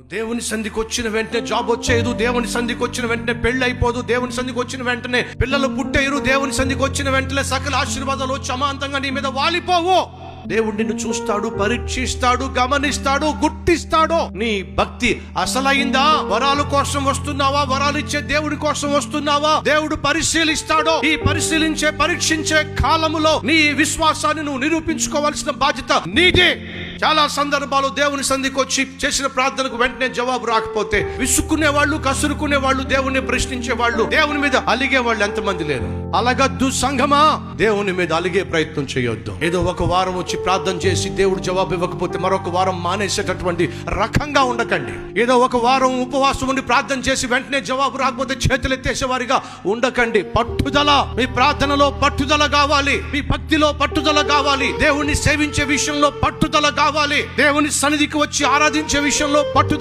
దేవుని సంధికి వచ్చిన వెంటనే జాబ్ వచ్చేది, దేవుని సంధికి వచ్చిన వెంటనే పెళ్లి అయిపోదు, దేవుని సంధికి వచ్చిన వెంటనే పిల్లలు పుట్టేయరు, దేవుని సంధికి వచ్చిన వెంటనే సకల ఆశీర్వాదాలు వచ్చి అమాంతంగా నీ మీద వాలిపోవు. దేవుడు నిన్ను చూస్తాడు, పరీక్షిస్తాడు, గమనిస్తాడు, గుర్తిస్తాడు. నీ భక్తి అసలైందా? వరాల కోసం వస్తున్నావా? వరాలు ఇచ్చే దేవుడి కోసం వస్తున్నావా? దేవుడు పరిశీలిస్తాడు. ఈ పరిశీలించే పరీక్షించే కాలములో నీ విశ్వాసాన్ని నువ్వు నిరూపించుకోవాల్సిన బాధ్యత నీదే. చాలా సందర్భాలు దేవుని సంధికి వచ్చి చేసిన ప్రార్థనకు వెంటనే జవాబు రాకపోతే విసుక్కునే వాళ్ళు, కసురుకునే వాళ్ళు, దేవుని ప్రశ్నించే వాళ్ళు, దేవుని మీద అలిగే వాళ్ళు ఎంతమంది లేరు? అలగద్దు సంఘమా, దేవుని మీద అలిగే ప్రయత్నం చేయొద్దు. ఏదో ఒక వారం వచ్చి ప్రార్థన చేసి దేవుడు జవాబు ఇవ్వకపోతే మరొక వారం మానేసేటటువంటి రకంగా ఉండకండి. ఏదో ఒక వారం ఉపవాసం ఉండి ప్రార్థన చేసి వెంటనే జవాబు రాకపోతే చేతులెత్తేసే వారిగా ఉండకండి. పట్టుదల, మీ ప్రార్థనలో పట్టుదల కావాలి, మీ భక్తిలో పట్టుదల కావాలి, దేవుణ్ణి సేవించే విషయంలో పట్టుదల కావాలి, దేవుని సన్నిధికి వచ్చి ఆరాధించే విషయంలో పట్టుదల